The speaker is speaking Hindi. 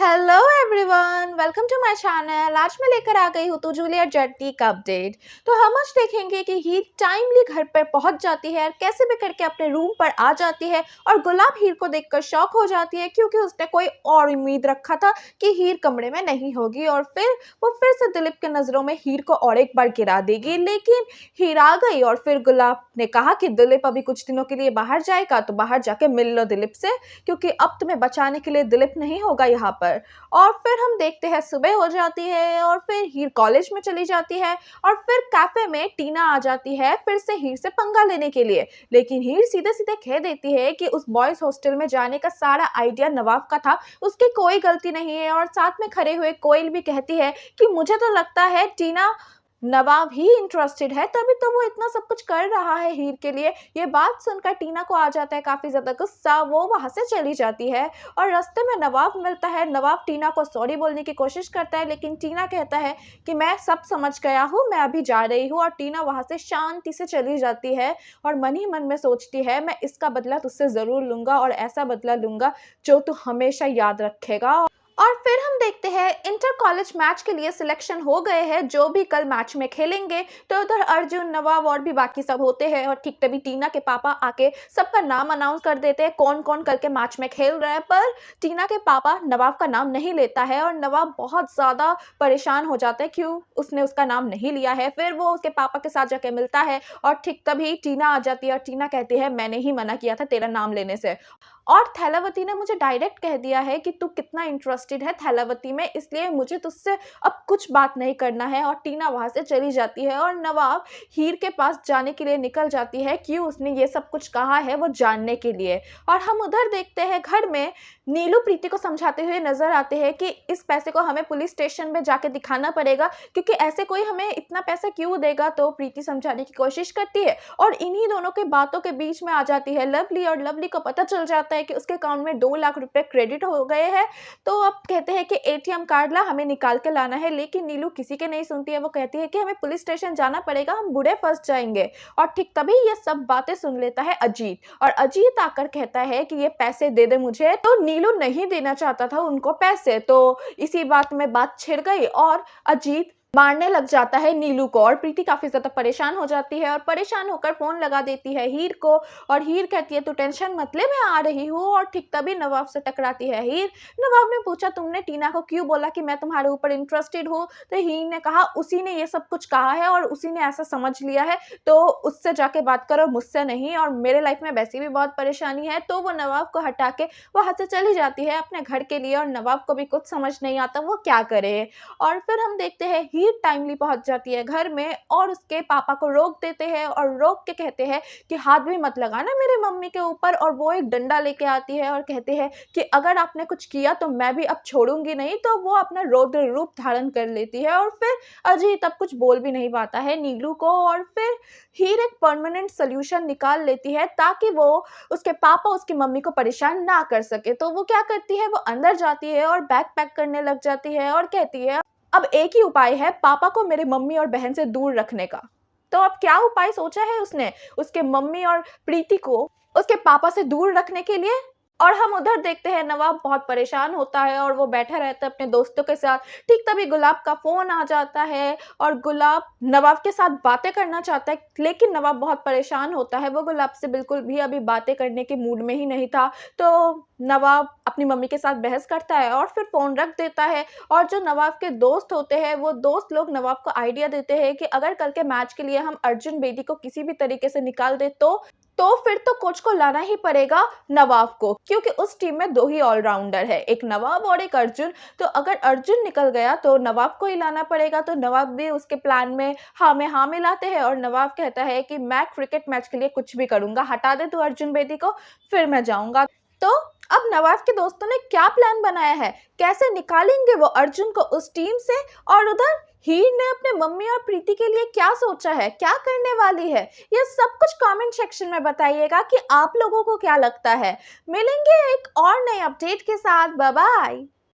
Hello everyone, welcome to my channel. आज मैं लेकर आ गई हूँ तो जूलियट जर्टी का अपडेट। तो हम आज देखेंगे कि हीर टाइमली घर पर पहुंच जाती है और कैसे भी करके अपने रूम पर आ जाती है और गुलाब हीर को देखकर शॉक हो जाती है क्योंकि उसने कोई और उम्मीद रखा था कि हीर कमरे में नहीं होगी और फिर वो फिर से दिलीप के नज़रों में हीर को और एक बार गिरा देगी। लेकिन हीर आ गई और फिर गुलाब ने कहा कि दिलीप अभी कुछ दिनों के लिए बाहर जाएगा तो बाहर जाके मिल लो दिलीप से, क्योंकि अब तुम्हें बचाने के लिए दिलीप नहीं होगा यहाँ पर। और फिर हम देखते हैं सुबह हो जाती है और फिर हीर कॉलेज में चली जाती है और फिर कैफे में टीना आ जाती है फिर से हीर से पंगा लेने के लिए। लेकिन हीर सीधे सीधे कह देती है कि उस बॉयज हॉस्टल में जाने का सारा आइडिया नवाब का था, उसकी कोई गलती नहीं है। और साथ में खड़े हुए कोयल भी कहती है कि मुझे तो लगता है टीना नवाब ही इंटरेस्टेड है, तभी तो वो इतना सब कुछ कर रहा है हीर के लिए। ये बात सुनकर टीना को आ जाता है काफी ज्यादा गुस्सा, वो वहां से चली जाती है और रास्ते में नवाब मिलता है। नवाब टीना को सॉरी बोलने की कोशिश करता है लेकिन टीना कहता है कि मैं सब समझ गया हूँ, मैं अभी जा रही हूँ। और टीना वहां से शांति से चली जाती है और मन ही मन में सोचती है मैं इसका बदला तुझसे जरूर लूंगा और ऐसा बदला लूंगा जो तू हमेशा याद रखेगा। और फिर हम देखते हैं इंटर कॉलेज मैच के लिए सिलेक्शन हो गए हैं जो भी कल मैच में खेलेंगे। तो उधर अर्जुन, नवाब और भी बाकी सब होते हैं और ठीक तभी टीना के पापा आके सबका नाम अनाउंस कर देते हैं कौन कौन कल के मैच में खेल रहा है। पर टीना के पापा नवाब का नाम नहीं लेता है और नवाब बहुत ज़्यादा परेशान हो जाता है क्यों उसने उसका नाम नहीं लिया है। फिर वो उसके पापा के साथ जाके मिलता है और ठीक तभी टीना आ जाती है और टीना कहती है मैंने ही मना किया था तेरा नाम लेने से, और थैलावती ने मुझे डायरेक्ट कह दिया है कि तू कितना इंटरेस्टेड है थैलावती में, इसलिए मुझे तुझसे अब कुछ बात नहीं करना है। और टीना वहां से चली जाती है और नवाब हीर के पास जाने के लिए निकल जाती है क्यों उसने ये सब कुछ कहा है वो जानने के लिए। और हम उधर देखते हैं घर में नीलू प्रीति को समझाते हुए नजर आते हैं कि इस पैसे को हमें पुलिस स्टेशन में जाके दिखाना पड़ेगा क्योंकि ऐसे कोई हमें इतना पैसा क्यों देगा। तो प्रीति समझाने की कोशिश करती है और इन्हीं दोनों के बातों के बीच में आ जाती है लवली और लवली को पता चल जाता है कि उसके अकाउंट में 2 लाख रुपए क्रेडिट हो गए हैं। तो अब कहते हैं कि एटीएम कार्ड ला, हमें निकाल के लाना है। लेकिन नीलू किसी के नहीं सुनती है, वो कहती है कि हमें पुलिस स्टेशन जाना पड़ेगा, हम बुढ़े फंस जाएंगे। और ठीक तभी ये सब बातें सुन लेता है अजीत और अजीत आकर कहता है कि ये पैसे दे दे मुझे। तो नीलू नहीं देना चाहता था उनको पैसे, तो इसी बात में बात छिड़ गई और अजीत मारने लग जाता है नीलू को। और प्रीति काफी ज्यादा परेशान हो जाती है और परेशान होकर फोन लगा देती है हीर को और हीर कहती है तू टेंशन मत ले, मैं आ रही हूँ। और ठीक तभी नवाब से टकराती है हीर। नवाब ने पूछा तुमने टीना को क्यों बोला कि मैं तुम्हारे ऊपर इंटरेस्टेड हूँ। तो हीर ने कहा उसी ने ये सब कुछ कहा है और उसी ने ऐसा समझ लिया है, तो उससे जाके बात करो, मुझसे नहीं। और मेरे लाइफ में वैसे भी बहुत परेशानी है। तो वो नवाब को हटा के वहां से चली जाती है अपने घर के लिए और नवाब को भी कुछ समझ नहीं आता वो क्या करे। और फिर हम देखते हैं हीर टाइमली पहुंच जाती है घर में और उसके पापा को रोक देते हैं और रोक के कहते हैं कि हाथ भी मत लगाना मेरे मम्मी के ऊपर। और वो एक डंडा लेके आती है और कहते हैं कि अगर आपने कुछ किया तो मैं भी अब छोड़ूंगी नहीं। तो वो अपना रौद्र रूप धारण कर लेती है और फिर अजीत अब कुछ बोल भी नहीं पाता है नीलू को। और फिर हीर एक परमानेंट सोल्यूशन निकाल लेती है ताकि वो उसके पापा उसकी मम्मी को परेशान ना कर सके। तो वो क्या करती है, वो अंदर जाती है और बैग पैक करने लग जाती है और कहती है अब एक ही उपाय है पापा को मेरे मम्मी और बहन से दूर रखने का। तो अब क्या उपाय सोचा है उसने उसके मम्मी और प्रीति को उसके पापा से दूर रखने के लिए। और हम उधर देखते हैं नवाब बहुत परेशान होता है और वो बैठा रहता है अपने दोस्तों के साथ। ठीक तभी गुलाब का फोन आ जाता है और गुलाब नवाब के साथ बातें करना चाहता है लेकिन नवाब बहुत परेशान होता है, वो गुलाब से बिल्कुल भी अभी बातें करने के मूड में ही नहीं था। तो नवाब अपनी मम्मी के साथ बहस करता है और फिर फोन रख देता है। और जो नवाब के दोस्त होते हैं वो दोस्त लोग नवाब को आइडिया देते हैं कि अगर कल के मैच के लिए हम अर्जुन बेदी को किसी भी तरीके से निकाल दे तो फिर तो कोच को लाना ही पड़ेगा नवाब को, क्योंकि उस टीम में 2 ही ऑलराउंडर है, एक नवाब और एक अर्जुन। तो अगर अर्जुन निकल गया तो नवाब को ही लाना पड़ेगा। तो नवाब भी उसके प्लान में हाँ मिलाते हैं और नवाब कहता है कि मैं क्रिकेट मैच के लिए कुछ भी करूंगा, हटा दे तू अर्जुन बेदी को, फिर मैं जाऊंगा। तो अब नवाब के दोस्तों ने क्या प्लान बनाया है, कैसे निकालेंगे वो अर्जुन को उस टीम से। और उधर हीर ने अपने मम्मी और प्रीति के लिए क्या सोचा है, क्या करने वाली है, ये सब कुछ कमेंट सेक्शन में बताइएगा कि आप लोगों को क्या लगता है। मिलेंगे एक और नए अपडेट के साथ, बाय बाय।